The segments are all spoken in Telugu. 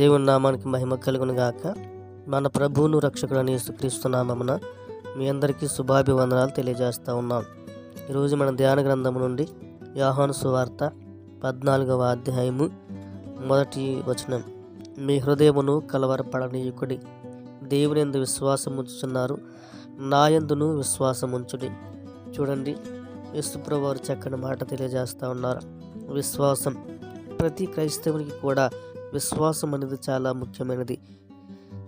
దేవుని నామానికి మహిమ కలుగును గాక. మన ప్రభువును రక్షకుడైన యేసుక్రీస్తు నామమున మీ అందరికీ శుభాభివందనాలు తెలియజేస్తూ ఉన్నాను. ఈరోజు మన ధ్యాన గ్రంథం నుండి యోహాను సువార్త 14వ అధ్యాయము 1వ వచనం. మీ హృదయమును కలవరపడనీయుకుడి, దేవుని యందు విశ్వాసం ఉంచుచున్నారు, నా యందును విశ్వాసం ఉంచుడి. చూడండి, యేసుప్రభువు వారు చక్కని మాట తెలియజేస్తూ ఉన్నారు. విశ్వాసం ప్రతి క్రైస్తవునికి కూడా విశ్వాసం అనేది చాలా ముఖ్యమైనది.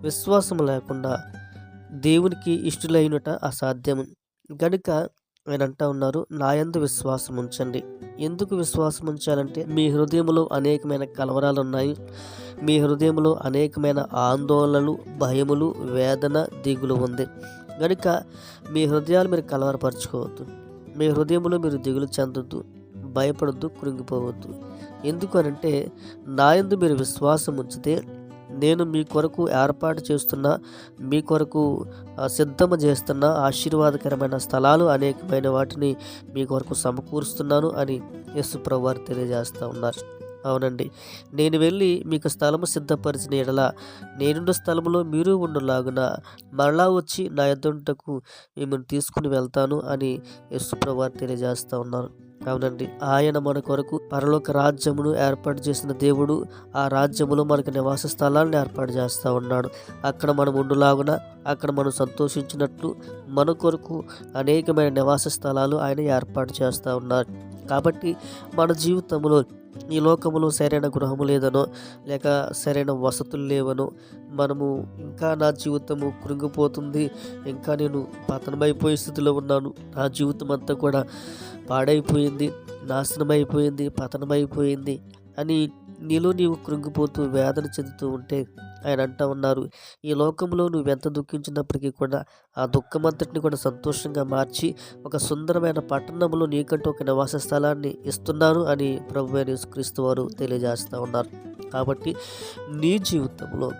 విశ్వాసం లేకుండా దేవునికి ఇష్టలైనట అసాధ్యము. గనుక ఆయన అంటా ఉన్నారు, నా యందు విశ్వాసం ఉంచండి. ఎందుకు విశ్వాసం ఉంచాలంటే మీ హృదయంలో అనేకమైన కలవరాలు ఉన్నాయి. మీ హృదయంలో అనేకమైన ఆందోళనలు, భయములు, వేదన, దిగులు ఉంది. గనుక మీ హృదయాలు మీరు కలవరపరచుకోవద్దు. మీ హృదయంలో మీరు దిగులు చెందొద్దు, భయపడొద్దు, కృంగిపోవద్దు. ఎందుకు అనంటే, నా యందు మీరు విశ్వాసం ఉంచితే నేను మీ కొరకు ఏర్పాటు చేస్తున్న, మీ కొరకు సిద్ధము చేస్తున్న ఆశీర్వాదకరమైన స్థలాలు అనేకమైన వాటిని మీ కొరకు సమకూరుస్తున్నాను అని యేసుప్రభువు వారు తెలియజేస్తూ ఉన్నారు. అవునండి, నేను వెళ్ళి మీకు స్థలము సిద్ధపరిచిన ఎడల నేనున్న స్థలంలో మీరు ఉండులాగున మరలా వచ్చి నా యొద్దకు మిమ్మల్ని తీసుకుని వెళ్తాను అని యేసుప్రభువు వారు తెలియజేస్తూ ఉన్నారు. అవునండి, ఆయన మన కొరకు పరలోక రాజ్యమును ఏర్పాటు చేసిన దేవుడు. ఆ రాజ్యములో మనకు నివాస స్థలాలను ఏర్పాటు చేస్తూ ఉన్నాడు. అక్కడ మనం ఉండులాగున, అక్కడ మనం సంతోషించినట్లు మన కొరకు అనేకమైన నివాస స్థలాలు ఆయన ఏర్పాటు చేస్తూ ఉన్నారు. కాబట్టి మన జీవితంలో ఈ లోకములో సరైన గృహము లేదనో, లేక సరైన వసతులు లేవనో, మనము ఇంకా నా జీవితము కృంగిపోతుంది, ఇంకా నేను పతనమైపోయే స్థితిలో ఉన్నాను, నా జీవితం అంతా కూడా పాడైపోయింది, నాశనమైపోయింది, పతనమైపోయింది అని నీలో నీవు కృంగిపోతూ వేదన చెందుతూ ఉంటే ఆయన అంటూ ఉన్నారు, ఈ లోకంలో నువ్వు ఎంత దుఃఖించినప్పటికీ కూడా ఆ దుఃఖమంతటిని కూడా సంతోషంగా మార్చి ఒక సుందరమైన పట్టణంలో నీకంటూ ఒక నివాస స్థలాన్ని ఇస్తున్నాను అని ప్రభువైన యేసుక్రీస్తు వారు తెలియజేస్తూ ఉన్నారు. కాబట్టి నీ జీవితంలో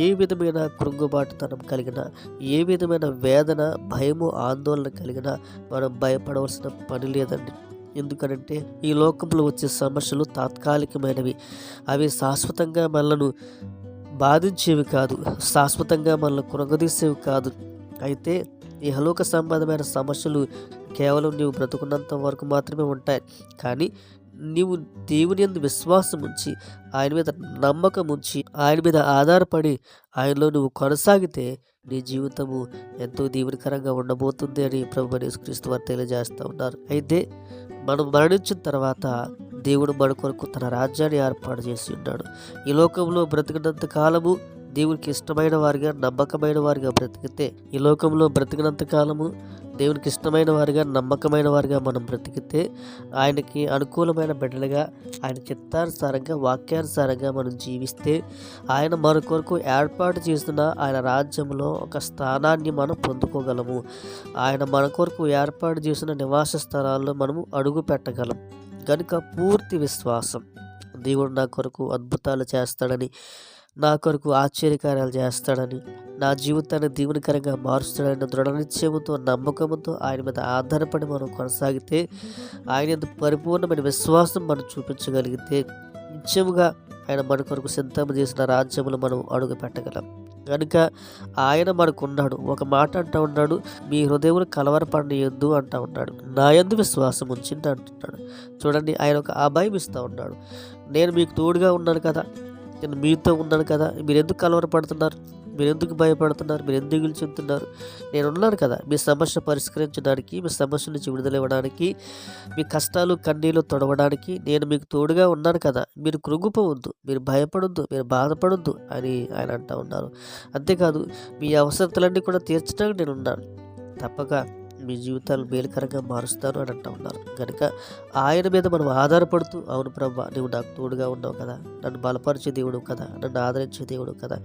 ఏ విధమైన కృంగుబాటుతనం కలిగినా, ఏ విధమైన వేదన, భయము, ఆందోళన కలిగినా మనం భయపడవలసిన పని లేదండి. ఎందుకనంటే ఈ లోకంలో వచ్చే సమస్యలు తాత్కాలికమైనవి. అవి శాశ్వతంగా మనలను బాధించేవి కాదు, శాశ్వతంగా మనల్ని కృంగదీసేవి కాదు. అయితే ఇహలోక సంబంధమైన సమస్యలు కేవలం నీవు బ్రతుకున్నంత వరకు మాత్రమే ఉంటాయి. కానీ నీవు దేవుని యందు విశ్వాసం ఉంచి, ఆయన మీద నమ్మకం ఉంచి, ఆయన మీద ఆధారపడి ఆయనలో నువ్వు కొనసాగితే నీ జీవితము ఎంతో దీవెనకరంగా ఉండబోతుంది అని ప్రభువైన యేసుక్రీస్తు వారు తెలియజేస్తూ ఉన్నారు. అయితే మనం మరణించిన తర్వాత దేవుడు మన కొరకు తన రాజ్యాన్ని ఏర్పాటు చేసి ఉన్నాడు. ఈ లోకంలో బ్రతికినంత కాలము దేవునికి ఇష్టమైన వారిగా, నమ్మకమైన వారిగా బ్రతికితే, ఈ లోకంలో బ్రతికినంత కాలము దేవునికి ఇష్టమైన వారిగా, నమ్మకమైన వారిగా మనం బ్రతికితే, ఆయనకి అనుకూలమైన బిడ్డలుగా, ఆయన చిత్తానుసారంగా, వాక్యానుసారంగా మనం జీవిస్తే, ఆయన మన కొరకు ఏర్పాటు చేస్తున్న ఆయన రాజ్యంలో ఒక స్థానాన్ని మనం పొందుకోగలము. ఆయన మన కొరకు ఏర్పాటు చేసిన నివాస స్థలాల్లో మనము అడుగు పెట్టగలం. కనుక పూర్తి విశ్వాసం, దేవుడు నా కొరకు అద్భుతాలు చేస్తాడని, నా కొరకు ఆశ్చర్యకార్యాలు చేస్తాడని, నా జీవితాన్ని దీవెనకరంగా మారుస్తాడని దృఢ నిశ్చయముతో, నమ్మకంతో ఆయన మీద ఆధారపడి మనం కొనసాగితే, ఆయన యందు పరిపూర్ణమైన విశ్వాసం మనం చూపించగలిగితే నిత్యముగా ఆయన మన కొరకు సిద్ధం చేసిన రాజ్యములు మనం అడుగు పెట్టగలం. కనుక ఆయన మనకున్నాడు. ఒక మాట అంటూ ఉన్నాడు, మీ హృదయములు కలవరపడనీయొద్దు అంటూ ఉన్నాడు, నా యందు విశ్వాసం ఉంచింది అంటున్నాడు. చూడండి, ఆయన ఒక అభయం ఇస్తూ ఉన్నాడు. నేను మీకు తోడుగా ఉన్నాను కదా, నేను మీతో ఉన్నాను కదా, మీరు ఎందుకు కలవరపడుతున్నారు, మీరు ఎందుకు భయపడుతున్నారు, మీరు ఎందుకు దిగులు చెందుతున్నారు, నేను ఉన్నాను కదా మీ సమస్య పరిష్కరించడానికి, మీ సమస్య నుంచి విడుదలవ్వడానికి, మీ కష్టాలు కన్నీళ్ళు తొడవడానికి నేను మీకు తోడుగా ఉన్నాను కదా, మీరు కృంగిపోవద్దు, మీరు భయపడొద్దు, మీరు బాధపడొద్దు అని ఆయన అంటూ ఉన్నారు. అంతేకాదు, మీ అవసరతలన్నీ కూడా తీర్చడానికి నేను ఉన్నాను, తప్పక మీ జీవితాలు మేలుకరంగా మారుస్తాను అని అంటూ ఉన్నారు. కనుక ఆయన మీద మనం ఆధారపడుతూ, అవును ప్రభువా, నువ్వు నాకు తోడుగా ఉన్నావు కదా, నన్ను బలపరిచే దేవుడు కదా, నన్ను ఆదరించే దేవుడు కదా,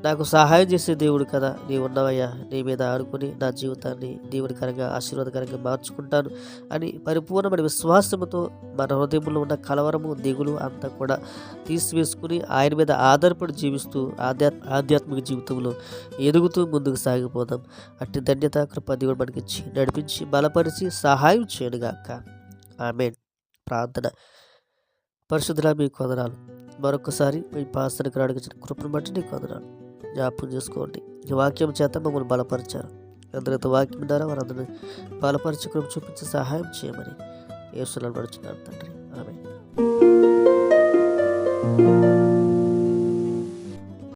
నాకు సహాయం చేసే దేవుడు కదా, నీవు ఉన్నావయ్యా, నీ మీద ఆడుకొని నా జీవితాన్ని దీవెనకరంగా, ఆశీర్వాదకరంగా మార్చుకుంటాను అని పరిపూర్ణమైన విశ్వాసంతో మన హృదయంలో ఉన్న కలవరము, దిగులు అంతా కూడా తీసివేసుకుని ఆయన మీద ఆధారపడి జీవిస్తూ ఆధ్యాత్మిక జీవితంలో ఎదుగుతూ ముందుకు సాగిపోదాం. అట్టి ధన్యత, కృప దేవుడు మనకిచ్చి నడిపించి బలపరిచి సహాయం చేయనుగాక. ఆమేన్. ప్రార్థన. పరిశుద్ధుడా మీకు వందనాలు. మరొకసారి మీ పాస్టర్కి అడిగించిన కృపను బట్టి నీకు వందనాలు. జ్ఞాపకం చేసుకోండి. ఈ వాక్యం చేత మమ్మల్ని బలపరిచారు. అందరితో వాక్యం ద్వారా వారందరినీ బలపరిచి కృప చూపించి సహాయం చేయమని యేసునామములో అడుగుచున్నాను తండ్రి. ఆమేన్.